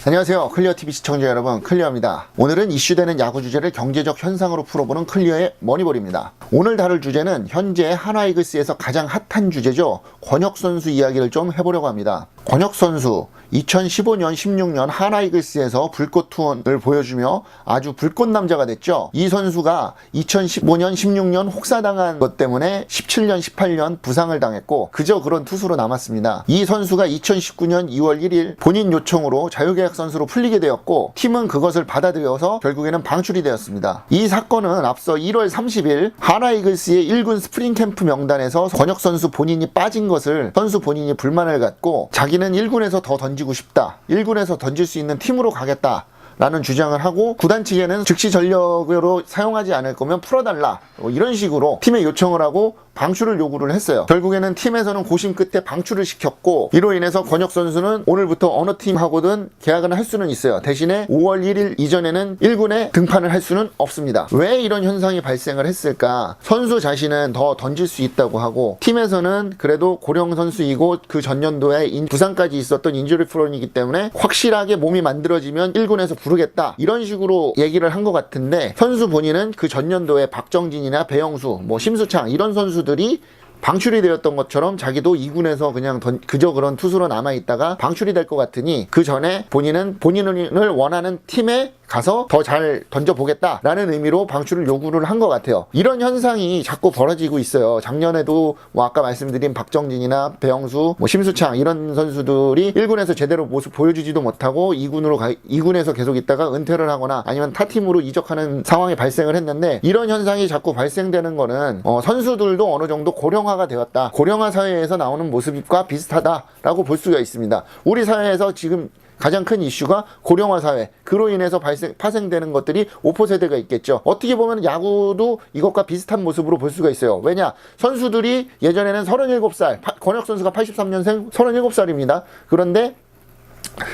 안녕하세요. 클리어TV 시청자 여러분, 클리어입니다. 오늘은 이슈되는 야구 주제를 경제적 현상으로 풀어보는 클리어의 머니볼입니다. 오늘 다룰 주제는 현재 하나이글스에서 가장 핫한 주제죠. 권혁 선수 이야기를 좀 해보려고 합니다. 권혁 선수 2015년 16년 하나이글스에서 불꽃 투혼을 보여주며 아주 불꽃 남자가 됐죠. 이 선수가 2015년 16년 혹사당한 것 때문에 17년 18년 부상을 당했고 그저 그런 투수로 남았습니다. 이 선수가 2019년 2월 1일 본인 요청으로 자유계약 선수로 풀리게 되었고 팀은 그것을 받아들여서 결국에는 방출이 되었습니다. 이 사건은 앞서 1월 30일 하나이글스의 1군 스프링 캠프 명단에서 권혁 선수 본인이 빠진 것을 선수 본인이 불만을 갖고 자기는 1군에서 더 던지고 싶다. 1군에서 던질 수 있는 팀으로 가겠다. 라는 주장을 하고 구단 측에는 즉시 전력으로 사용하지 않을 거면 풀어달라. 이런 식으로 팀에 요청을 하고 방출을 요구를 했어요. 결국에는 팀에서는 고심 끝에 방출을 시켰고 이로 인해서 권혁 선수는 오늘부터 어느 팀하고든 계약을 할 수는 있어요. 대신에 5월 1일 이전에는 1군에 등판을 할 수는 없습니다. 왜 이런 현상이 발생을 했을까? 선수 자신은 더 던질 수 있다고 하고 팀에서는 그래도 고령 선수이고 그 전년도에 부상까지 있었던 인주리 프론이기 때문에 확실하게 몸이 만들어지면 1군에서 부르겠다. 이런 식으로 얘기를 한 것 같은데 선수 본인은 그 전년도에 박정진이나 배영수, 심수창 이런 선수들이 방출이 되었던 것처럼 자기도 2군에서 그냥 그저 그런 투수로 남아있다가 방출이 될 것 같으니 그 전에 본인을 원하는 팀에 가서 더 잘 던져보겠다라는 의미로 방출을 요구를 한 것 같아요. 이런 현상이 자꾸 벌어지고 있어요. 작년에도 아까 말씀드린 박정진이나 배영수, 심수창 이런 선수들이 1군에서 제대로 모습 보여주지도 못하고 2군에서 계속 있다가 은퇴를 하거나 아니면 타 팀으로 이적하는 상황이 발생을 했는데 이런 현상이 자꾸 발생되는 거는 선수들도 어느 정도 고령화가 되었다. 고령화 사회에서 나오는 모습과 비슷하다라고 볼 수가 있습니다. 우리 사회에서 지금 가장 큰 이슈가 고령화 사회, 그로 인해서 파생되는 것들이 5포세대가 있겠죠. 어떻게 보면 야구도 이것과 비슷한 모습으로 볼 수가 있어요. 왜냐? 선수들이 예전에는 37살, 권혁 선수가 83년생 37살입니다. 그런데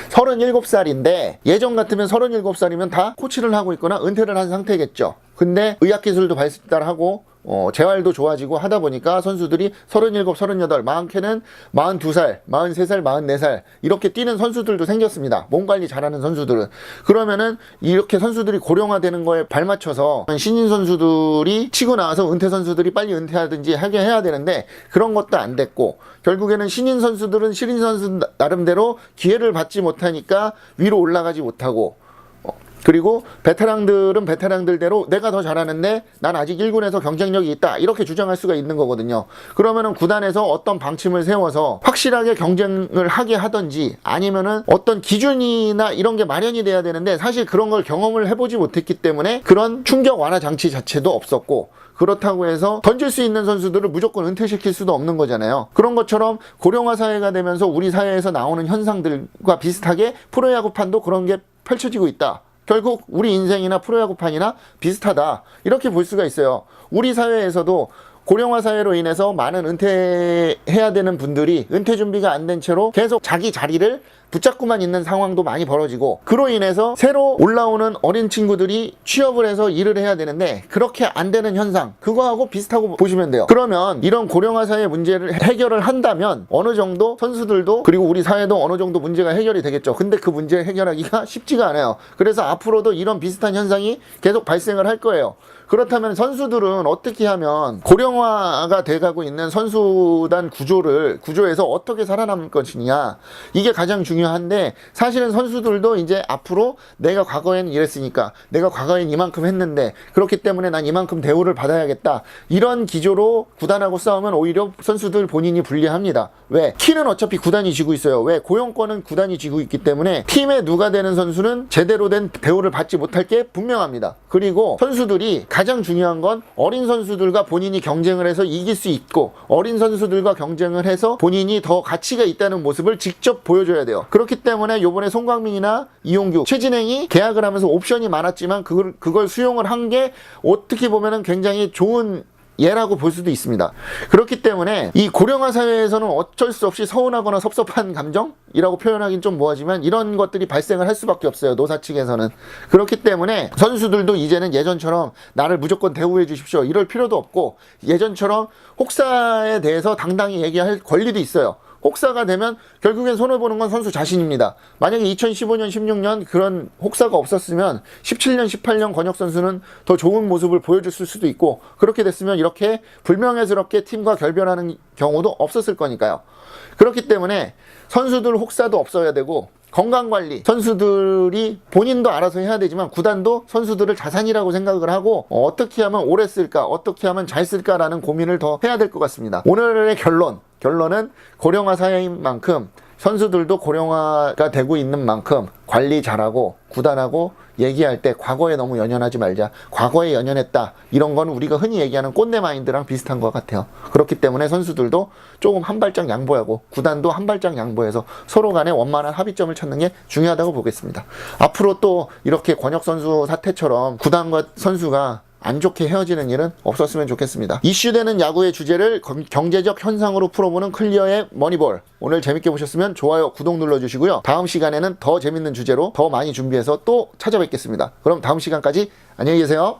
37살인데 예전 같으면 37살이면 다 코치를 하고 있거나 은퇴를 한 상태겠죠. 근데 의학기술도 발달하고 재활도 좋아지고 하다 보니까 선수들이 37, 38, 많게는 42살, 43살, 44살 이렇게 뛰는 선수들도 생겼습니다. 몸 관리 잘하는 선수들은. 그러면은 이렇게 선수들이 고령화되는 거에 발맞춰서 신인 선수들이 치고 나와서 은퇴 선수들이 빨리 은퇴하든지 하게 해야 되는데 그런 것도 안 됐고 결국에는 신인 선수들은 신인 선수 나름대로 기회를 받지 못하니까 위로 올라가지 못하고 그리고 베테랑들은 베테랑들대로 내가 더 잘하는데 난 아직 1군에서 경쟁력이 있다 이렇게 주장할 수가 있는 거거든요. 그러면은 구단에서 어떤 방침을 세워서 확실하게 경쟁을 하게 하든지 아니면은 어떤 기준이나 이런 게 마련이 돼야 되는데 사실 그런 걸 경험을 해보지 못했기 때문에 그런 충격 완화 장치 자체도 없었고 그렇다고 해서 던질 수 있는 선수들을 무조건 은퇴시킬 수도 없는 거잖아요. 그런 것처럼 고령화 사회가 되면서 우리 사회에서 나오는 현상들과 비슷하게 프로야구판도 그런 게 펼쳐지고 있다. 결국 우리 인생이나 프로야구판이나 비슷하다 이렇게 볼 수가 있어요. 우리 사회에서도 고령화 사회로 인해서 많은 은퇴해야 되는 분들이 은퇴 준비가 안 된 채로 계속 자기 자리를 붙잡고만 있는 상황도 많이 벌어지고 그로 인해서 새로 올라오는 어린 친구들이 취업을 해서 일을 해야 되는데 그렇게 안 되는 현상 그거하고 비슷하고 보시면 돼요. 그러면 이런 고령화 사회 문제를 해결을 한다면 어느 정도 선수들도 그리고 우리 사회도 어느 정도 문제가 해결이 되겠죠. 근데 그 문제 해결하기가 쉽지가 않아요. 그래서 앞으로도 이런 비슷한 현상이 계속 발생을 할 거예요. 그렇다면 선수들은 어떻게 하면 고령화가 돼가고 있는 선수단 구조에서 어떻게 살아남을 것이냐 이게 가장 중요한데 사실은 선수들도 이제 앞으로 내가 과거에는 이랬으니까 내가 과거엔 이만큼 했는데 그렇기 때문에 난 이만큼 대우를 받아야겠다 이런 기조로 구단하고 싸우면 오히려 선수들 본인이 불리합니다. 왜? 키는 어차피 구단이 지고 있어요. 왜? 고용권은 구단이 지고 있기 때문에 팀에 누가 되는 선수는 제대로 된 대우를 받지 못할 게 분명합니다. 그리고 선수들이 가장 중요한 건 어린 선수들과 본인이 경쟁을 해서 이길 수 있고 어린 선수들과 경쟁을 해서 본인이 더 가치가 있다는 모습을 직접 보여줘야 돼요. 그렇기 때문에 요번에 송광민이나 이용규, 최진행이 계약을 하면서 옵션이 많았지만 그걸 수용을 한 게 어떻게 보면은 굉장히 좋은 예라고 볼 수도 있습니다. 그렇기 때문에 이 고령화 사회에서는 어쩔 수 없이 서운하거나 섭섭한 감정이라고 표현하긴 좀 뭐하지만 이런 것들이 발생을 할 수밖에 없어요. 노사 측에서는. 그렇기 때문에 선수들도 이제는 예전처럼 나를 무조건 대우해 주십시오 이럴 필요도 없고 예전처럼 혹사에 대해서 당당히 얘기할 권리도 있어요. 혹사가 되면 결국엔 손해보는 건 선수 자신입니다. 만약에 2015년, 16년 그런 혹사가 없었으면 17년, 18년 권혁 선수는 더 좋은 모습을 보여줬을 수도 있고, 그렇게 됐으면 이렇게 불명예스럽게 팀과 결별하는 경우도 없었을 거니까요. 그렇기 때문에 선수들 혹사도 없어야 되고, 건강관리 선수들이 본인도 알아서 해야 되지만 구단도 선수들을 자산이라고 생각을 하고 어떻게 하면 오래 쓸까, 어떻게 하면 잘 쓸까라는 고민을 더 해야 될 것 같습니다. 오늘의 결론은 고령화 사회인 만큼 선수들도 고령화가 되고 있는 만큼 관리 잘하고 구단하고 얘기할 때 과거에 너무 연연하지 말자. 과거에 연연했다. 이런 건 우리가 흔히 얘기하는 꼰대 마인드랑 비슷한 것 같아요. 그렇기 때문에 선수들도 조금 한 발짝 양보하고 구단도 한 발짝 양보해서 서로 간에 원만한 합의점을 찾는 게 중요하다고 보겠습니다. 앞으로 또 이렇게 권혁 선수 사태처럼 구단과 선수가 안 좋게 헤어지는 일은 없었으면 좋겠습니다. 이슈되는 야구의 주제를 경제적 현상으로 풀어보는 클리어의 머니볼. 오늘 재밌게 보셨으면 좋아요, 구독 눌러주시고요. 다음 시간에는 더 재밌는 주제로 더 많이 준비해서 또 찾아뵙겠습니다. 그럼 다음 시간까지 안녕히 계세요.